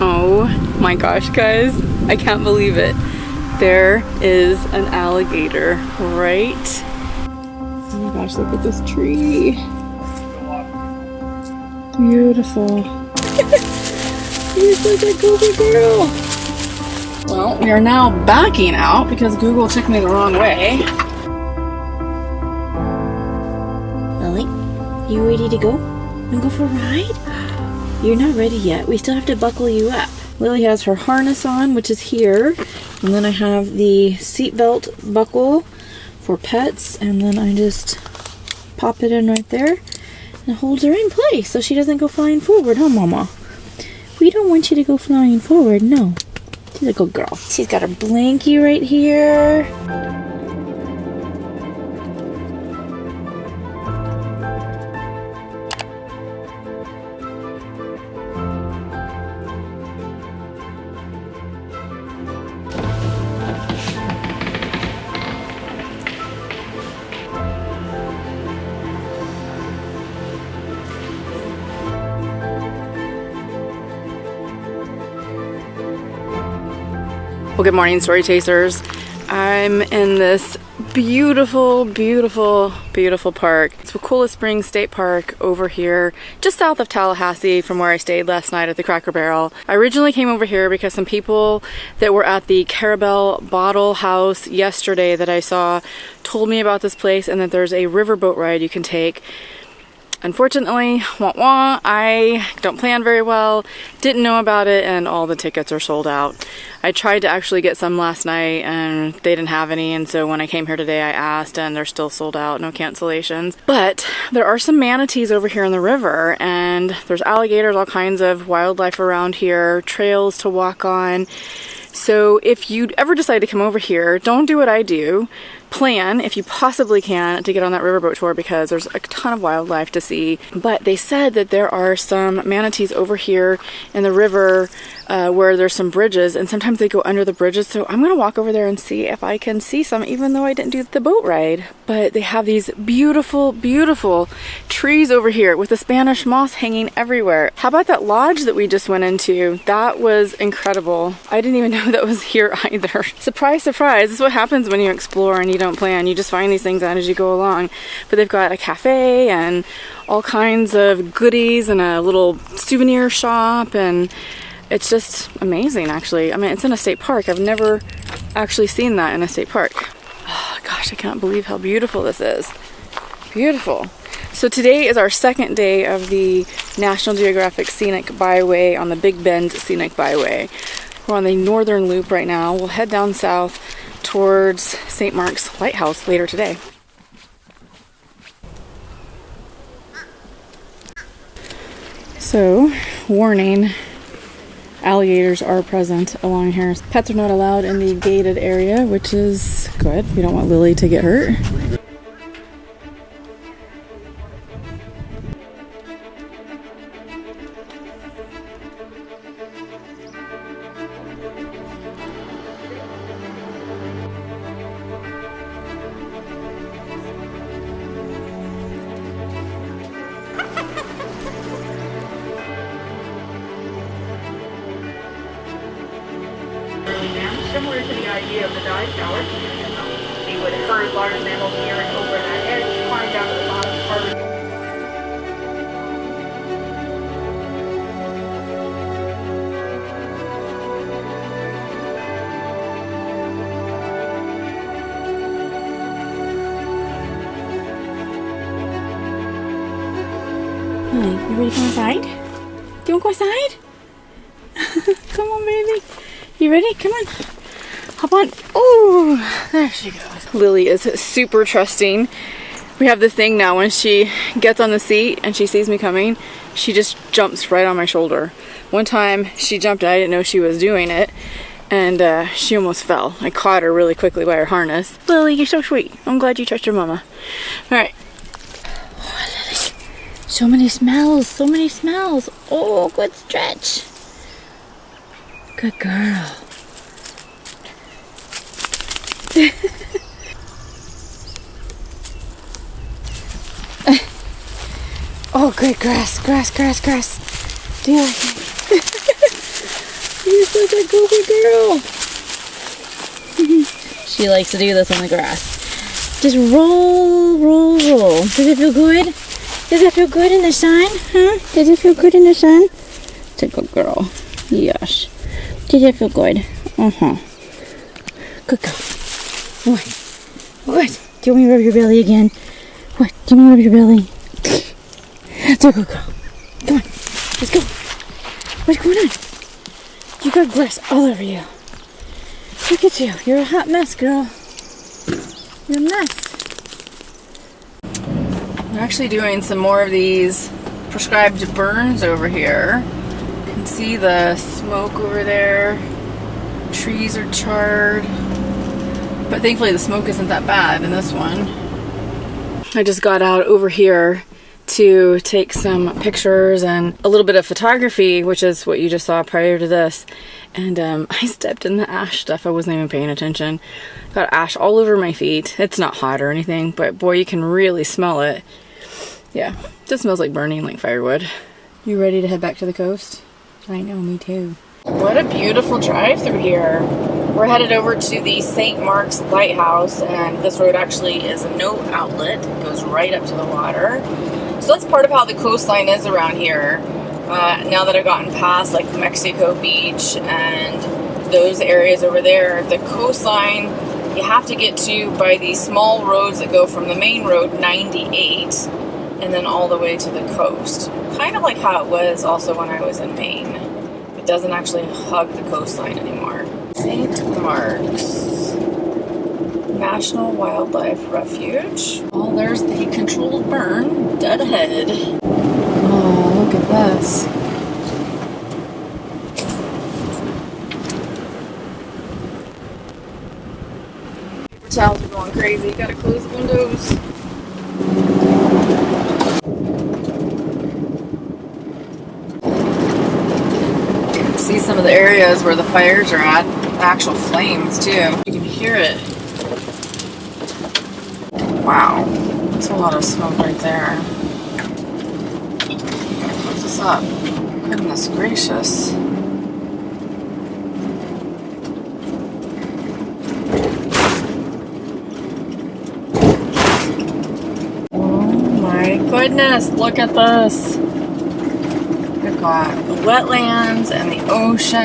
Oh my gosh, guys. I can't believe it. There is an alligator right. Oh my gosh, look at this tree. Beautiful. You're such a goofy girl. Well, we are now backing out because Google took me the wrong way. Lily, you ready to go? Wanna go for a ride? You're not ready yet. We still have to buckle you up. Lily has her harness on, which is here. And then I have the seatbelt buckle for pets. And then I just pop it in right there. And it holds her in place so she doesn't go flying forward, huh, Mama? We don't want you to go flying forward, no. She's a good girl. She's got her blankie right here. Well, good morning, story chasers. I'm in this beautiful, beautiful, beautiful park. It's Wakulla Springs State Park over here, just south of Tallahassee from where I stayed last night at the Cracker Barrel. I originally came over here because some people that were at the Carabel Bottle House yesterday that I saw told me about this place and that there's a riverboat ride you can take. Unfortunately, I don't plan very well, didn't know about it, and all the tickets are sold out. I tried to actually get some last night and they didn't have any, and so when I came here today I asked and they're still sold out, no cancellations. But there are some manatees over here in the river, and there's alligators, all kinds of wildlife around here, trails to walk on. So if you ever decide to come over here, don't do what I do. Plan, if you possibly can, to get on that riverboat tour because there's a ton of wildlife to see. But they said that there are some manatees over here in the river where there's some bridges, and sometimes they go under the bridges. So I'm gonna walk over there and see if I can see some, even though I didn't do the boat ride. But they have these beautiful, beautiful trees over here with the Spanish moss hanging everywhere. How about that lodge that we just went into? That was incredible. I didn't even know that was here either. Surprise, surprise. This is what happens when you explore and you don't plan. You just find these things out as you go along. But they've got a cafe and all kinds of goodies and a little souvenir shop, and it's just amazing, actually. I mean, it's in a state park. I've never actually seen that in a state park. Oh gosh, I can't believe how beautiful this is. Beautiful. So today is our second day of the National Geographic Scenic Byway on the Big Bend Scenic Byway. We're on the northern loop right now. We'll head down south towards St. Mark's Lighthouse later today. So, warning, alligators are present along here. Pets are not allowed in the gated area, which is good. We don't want Lily to get hurt. Similar to the idea of the dive tower, you would herd large mammals near and over that edge, climb down to the bottom part of Hi, you ready to go inside? Do you want to go inside? Come on, baby. You ready? Come on. Hop on. Oh, there she goes. Lily is super trusting. We have this thing now, when she gets on the seat and she sees me coming, she just jumps right on my shoulder. One time she jumped, I didn't know she was doing it, and she almost fell. I caught her really quickly by her harness. Lily, you're so sweet. I'm glad you trust your mama. All right. Oh, Lily. So many smells. So many smells. Oh, good stretch. Good girl. Oh, good grass. Do you like it? You're such a goofy girl. She likes to do this on the grass. Just roll, roll, roll. Does it feel good? Does it feel good in the sun? Huh? Does it feel good in the sun? It's a good girl. Yes. Does it feel good? Uh-huh. Good girl. What? What? Do you want me to rub your belly again? What? Do you want me to rub your belly? It's a good girl. Come on. Let's go. What's going on? You got grass all over you. Look at you. You're a hot mess, girl. You're a mess. We're actually doing some more of these prescribed burns over here. You can see the smoke over there. Trees are charred. But thankfully the smoke isn't that bad in this one. I just got out over here to take some pictures and a little bit of photography, which is what you just saw prior to this. And I stepped in the ash stuff. I wasn't even paying attention. Got ash all over my feet. It's not hot or anything, but boy, you can really smell it. Yeah, it just smells like burning, like firewood. You ready to head back to the coast? I know, me too. What a beautiful drive through here. We're headed over to the St. Mark's Lighthouse, and this road actually is a no outlet. It goes right up to the water. So that's part of how the coastline is around here. Now that I've gotten past like Mexico Beach and those areas over there, the coastline you have to get to by these small roads that go from the main road 98 and then all the way to the coast. Kind of like how it was also when I was in Maine. It doesn't actually hug the coastline anymore. St. Mark's National Wildlife Refuge. Oh, there's the controlled burn dead ahead. Oh, look at this. Paper towels are going crazy. Gotta close the windows. See some of the areas where the fires are at, the actual flames too. You can hear it. Wow, that's a lot of smoke right there. Gotta close this up. Goodness gracious. Oh my goodness, look at this. We've got the wetlands and the ocean,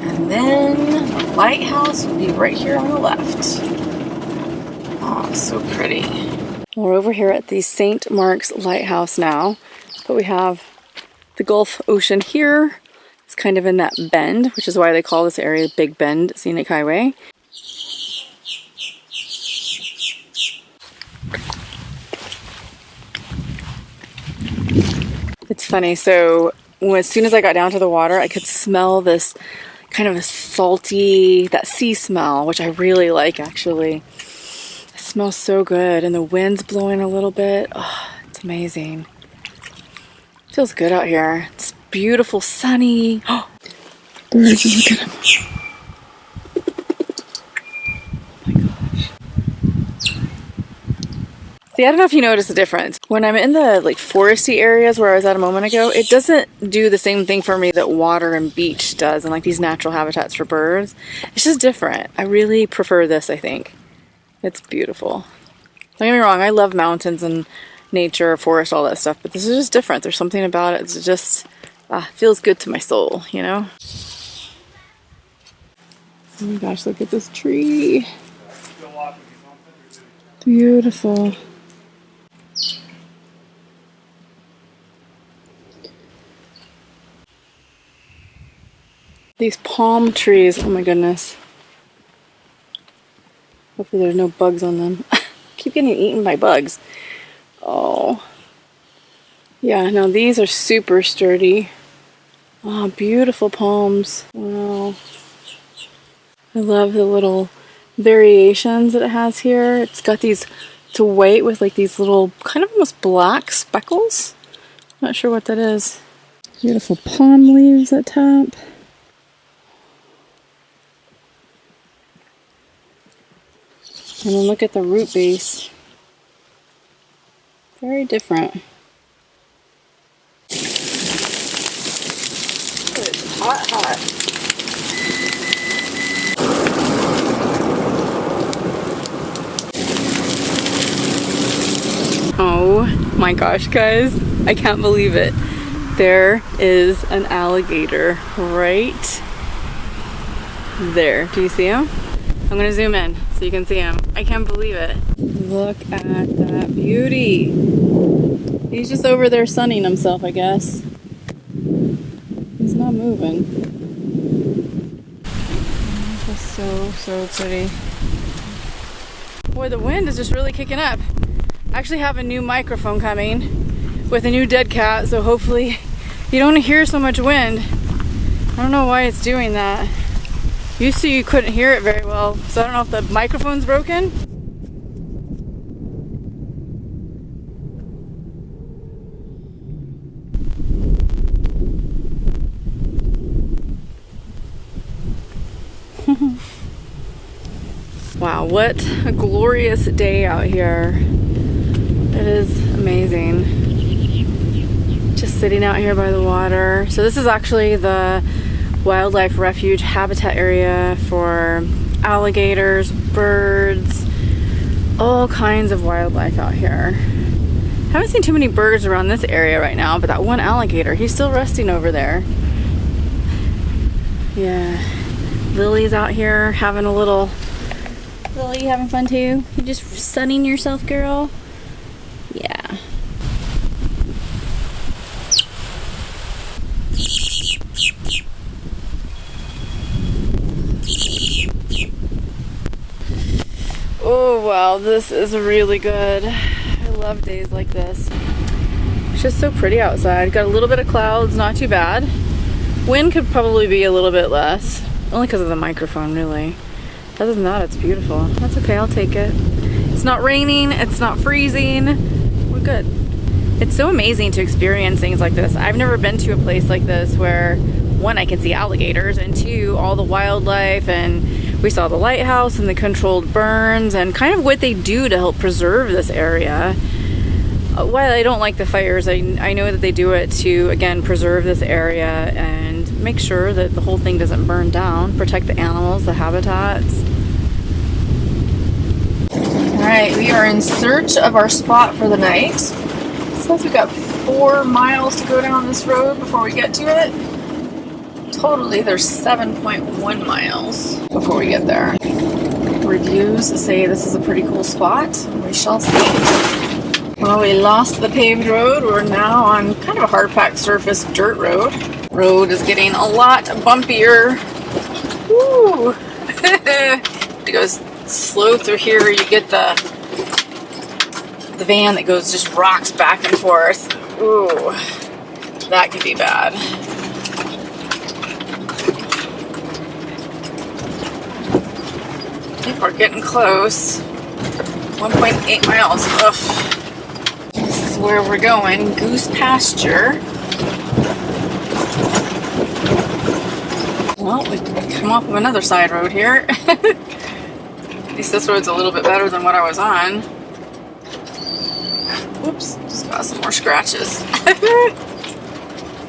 and then the lighthouse will be right here on the left. Oh, it's so pretty. We're over here at the St. Mark's Lighthouse now, but we have the Gulf Ocean here. It's kind of in that bend, which is why they call this area Big Bend Scenic Byway. It's funny, so as soon as I got down to the water, I could smell this kind of a salty, that sea smell, which I really like actually. It smells so good, and the wind's blowing a little bit. Oh, it's amazing. It feels good out here. It's beautiful, sunny. Oh, birds, look at them. See, I don't know if you noticed the difference. When I'm in the like foresty areas where I was at a moment ago, it doesn't do the same thing for me that water and beach does and like these natural habitats for birds. It's just different. I really prefer this, I think. It's beautiful. Don't get me wrong, I love mountains and nature, forest, all that stuff, but this is just different. There's something about it. It's just feels good to my soul, you know? Oh my gosh, look at this tree. Beautiful. These palm trees, oh my goodness. Hopefully there's no bugs on them. Keep getting eaten by bugs. Oh. Yeah, no, these are super sturdy. Oh, beautiful palms. Wow. I love the little variations that it has here. It's got these to white with like these little kind of almost black speckles. Not sure what that is. Beautiful palm leaves at top. And then look at the root base. Very different. Put it hot, hot. Oh my gosh, guys. I can't believe it. There is an alligator right there. Do you see him? I'm gonna zoom in so you can see him. I can't believe it. Look at that beauty. He's just over there sunning himself, I guess. He's not moving. Just so pretty. Boy, the wind is just really kicking up. I actually have a new microphone coming with a new dead cat, so hopefully you don't hear so much wind. I don't know why it's doing that. Used to you couldn't hear it very well, so I don't know if the microphone's broken. Wow, what a glorious day out here. It is amazing. Just sitting out here by the water. So this is actually the wildlife refuge habitat area for alligators, birds, all kinds of wildlife out here. Haven't seen too many birds around this area right now, but that one alligator, he's still resting over there. Yeah. Lily's out here having a little... Lily, you having fun too? You just sunning yourself, girl? Yeah. Oh wow, this is really good. I love days like this. It's just so pretty outside. Got a little bit of clouds, not too bad. Wind could probably be a little bit less. Only because of the microphone, really. Other than that, it's beautiful. That's okay, I'll take it. It's not raining, it's not freezing. We're good. It's so amazing to experience things like this. I've never been to a place like this where, one, I can see alligators, and two, all the wildlife, and we saw the lighthouse and the controlled burns and kind of what they do to help preserve this area. While I don't like the fires, I know that they do it to, again, preserve this area and make sure that the whole thing doesn't burn down, protect the animals, the habitats. Alright, we are in search of our spot for the night. It says we've got 4 miles to go down this road before we get to it. Totally, there's 7.1 miles before we get there. Reviews say this is a pretty cool spot. We shall see. Well, we lost the paved road. We're now on kind of a hard-packed surface dirt road. Road is getting a lot bumpier. Woo! To go slow through here, you get the van that goes just rocks back and forth. Ooh, that could be bad. I think we're getting close. 1.8 miles. Ugh. This is where we're going. Goose pasture. Well, we come off of another side road here. At least this road's a little bit better than what I was on. Whoops, just got some more scratches.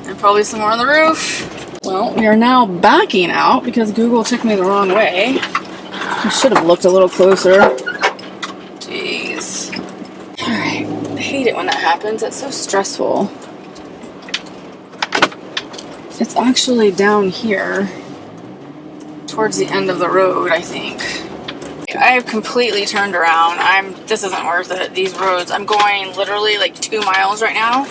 And probably some more on the roof. Well, we are now backing out because Google took me the wrong way. I should have looked a little closer. Jeez. Alright, I hate it when that happens. It's so stressful. It's actually down here towards the end of the road, I think. I have completely turned around. This isn't worth it. These roads, I'm going literally like 2 miles right now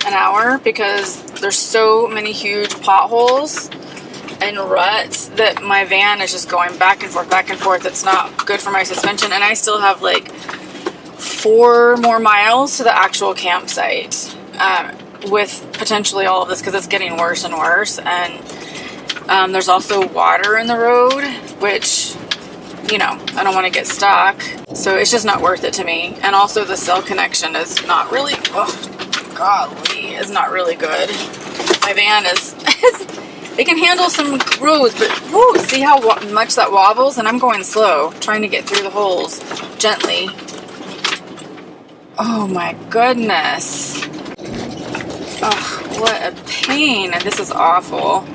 an hour because there's so many huge potholes and ruts that my van is just going back and forth. It's not good for my suspension, and I still have like 4 more miles to the actual campsite with potentially all of this because it's getting worse and worse. And there's also water in the road, which, you know, I don't want to get stuck, so it's just not worth it to me. And also the cell connection is not really, oh golly, is not really good. My van is it can handle some roads, but whoo, see how much that wobbles? And I'm going slow, trying to get through the holes gently. Oh my goodness. Oh, what a pain. This is awful.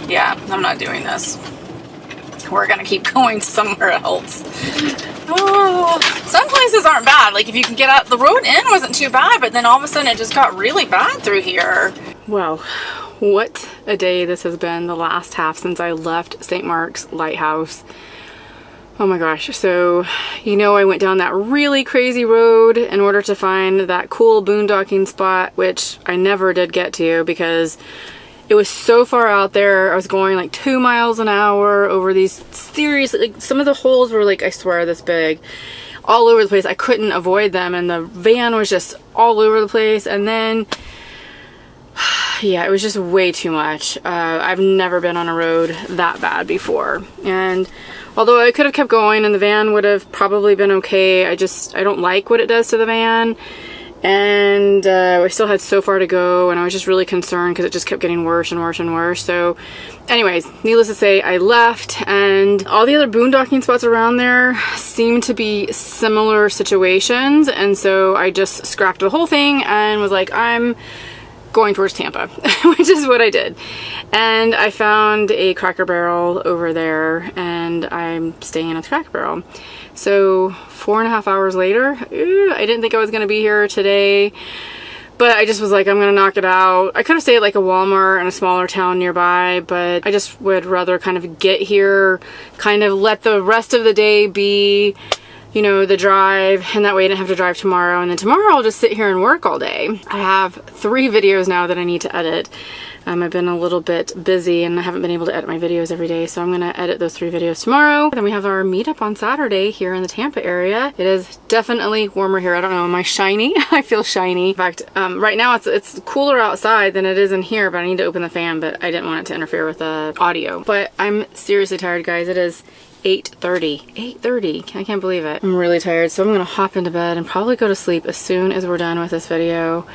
Yeah, I'm not doing this. We're gonna keep going somewhere else. Oh, some places aren't bad. Like if you can get out, the road in wasn't too bad, but then all of a sudden it just got really bad through here. Wow, what a day this has been, the last half since I left St. Mark's Lighthouse. Oh my gosh, so you know I went down that really crazy road in order to find that cool boondocking spot, which I never did get to because it was so far out there. I was going like 2 miles an hour over these seriously, like some of the holes were like, I swear, this big, all over the place. I couldn't avoid them, and the van was just all over the place. And then yeah, it was just way too much. I've never been on a road that bad before, and although I could have kept going and the van would have probably been okay, I don't like what it does to the van. And we still had so far to go, and I was just really concerned because it just kept getting worse and worse and worse. So anyways, needless to say, I left, and all the other boondocking spots around there seemed to be similar situations, and so I just scrapped the whole thing and was like, I'm going towards Tampa, which is what I did. And I found a Cracker Barrel over there, and I'm staying at the Cracker Barrel. So 4.5 hours later, I didn't think I was gonna be here today, but I just was like, I'm gonna knock it out. I could have stayed at like a Walmart in a smaller town nearby, but I just would rather kind of get here, kind of let the rest of the day be, you know, the drive, and that way I didn't have to drive tomorrow. And then tomorrow I'll just sit here and work all day. I have 3 videos now that I need to edit. I've been a little bit busy and I haven't been able to edit my videos every day, so I'm gonna edit those 3 videos tomorrow. Then we have our meetup on Saturday here in the Tampa area. It is definitely warmer here. I don't know, am I shiny? I feel shiny. In fact, right now it's cooler outside than it is in here, but I need to open the fan, but I didn't want it to interfere with the audio. But I'm seriously tired, guys. It is 8:30. 8:30. I can't believe it. I'm really tired, so I'm gonna hop into bed and probably go to sleep as soon as we're done with this video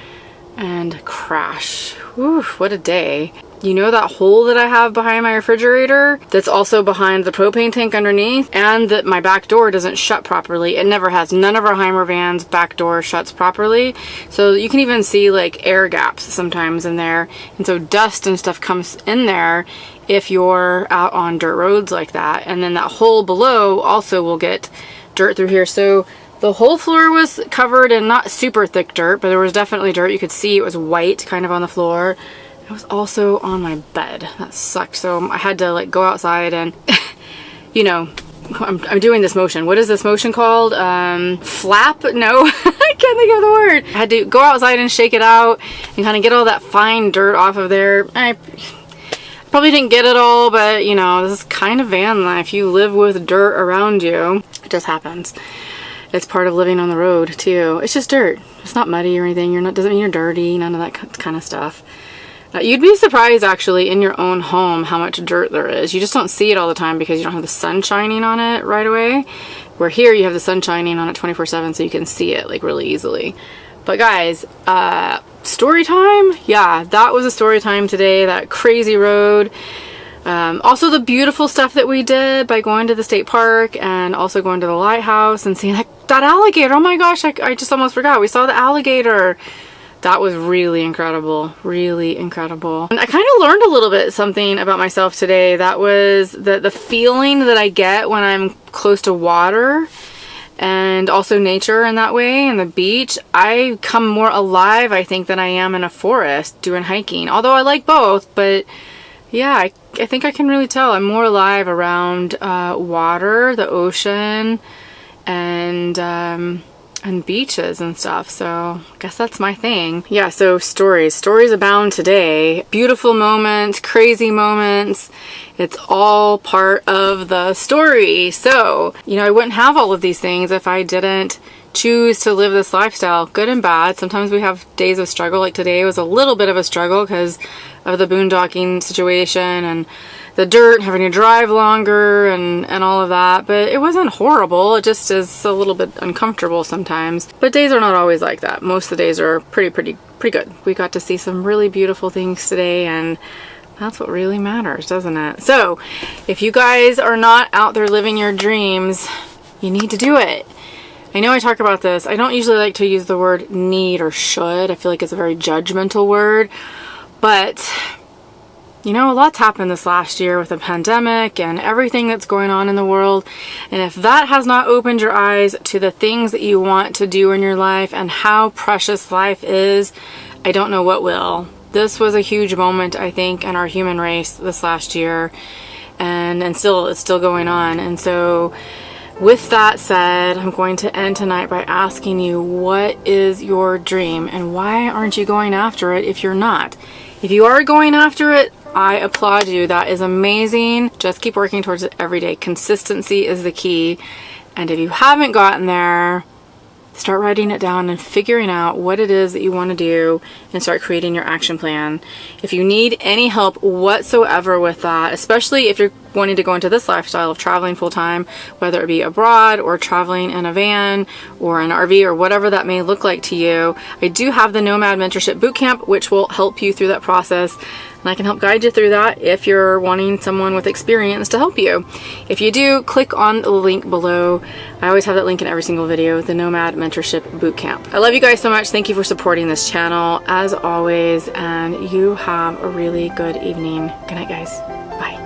and crash. Whew, what a day. You know that hole that I have behind my refrigerator that's also behind the propane tank underneath, and that my back door doesn't shut properly? It never has. None of our Heimer vans back door shuts properly, so you can even see like air gaps sometimes in there, and so dust and stuff comes in there if you're out on dirt roads like that. And then that hole below also will get dirt through here. So the whole floor was covered in not super thick dirt, but there was definitely dirt. You could see it was white kind of on the floor. It was also on my bed. That sucked. So I had to like go outside and, you know, I'm doing this motion. What is this motion called? Flap? No, I can't think of the word. I had to go outside and shake it out and kind of get all that fine dirt off of there. I probably didn't get it all, but you know, this is kind of van life. You live with dirt around you. It just happens. It's part of living on the road too. It's just dirt. It's not muddy or anything. Doesn't mean you're dirty. None of that kind of stuff. You'd be surprised actually in your own home how much dirt there is. You just don't see it all the time because you don't have the sun shining on it right away. Where here you have the sun shining on it 24/7, so you can see it like really easily. But guys, story time? Yeah, that was a story time today. That crazy road. Also the beautiful stuff that we did by going to the state park and also going to the lighthouse and seeing that alligator. Oh my gosh, I just almost forgot. We saw the alligator. That was really incredible, really incredible. And I kind of learned a little bit something about myself today. That was the feeling that I get when I'm close to water and also nature in that way, and the beach. I come more alive, I think, than I am in a forest doing hiking. Although I like both, but yeah, I think I can really tell. I'm more alive around water, the ocean, and beaches and stuff. So I guess that's my thing. Yeah, so stories abound today. Beautiful moments, crazy moments. It's all part of the story. So, you know, I wouldn't have all of these things if I didn't choose to live this lifestyle, good and bad. Sometimes we have days of struggle. Like today was a little bit of a struggle because of the boondocking situation and the dirt, having to drive longer and all of that, but it wasn't horrible. It just is a little bit uncomfortable sometimes. But days are not always like that. Most of the days are pretty good. We got to see some really beautiful things today, and that's what really matters, doesn't it? So if you guys are not out there living your dreams, you need to do it. I know I talk about this. I don't usually like to use the word need or should. I feel like it's a very judgmental word, but You know, a lot's happened this last year with the pandemic and everything that's going on in the world. And if that has not opened your eyes to the things that you want to do in your life and how precious life is, I don't know what will. This was a huge moment, I think, in our human race this last year. And still, it's still going on. And so with that said, I'm going to end tonight by asking you, what is your dream and why aren't you going after it if you're not? If you are going after it, I applaud you. That is amazing. Just keep working towards it every day. Consistency is the key. And if you haven't gotten there, start writing it down and figuring out what it is that you want to do and start creating your action plan. If you need any help whatsoever with that, especially if you're wanting to go into this lifestyle of traveling full-time, whether it be abroad or traveling in a van or an RV or whatever that may look like to you, I do have the Nomad Mentorship Bootcamp, which will help you through that process. And I can help guide you through that if you're wanting someone with experience to help you. If you do, click on the link below. I always have that link in every single video, the Nomad Mentorship Bootcamp. I love you guys so much. Thank you for supporting this channel as always, and you have a really good evening. Good night, guys. Bye.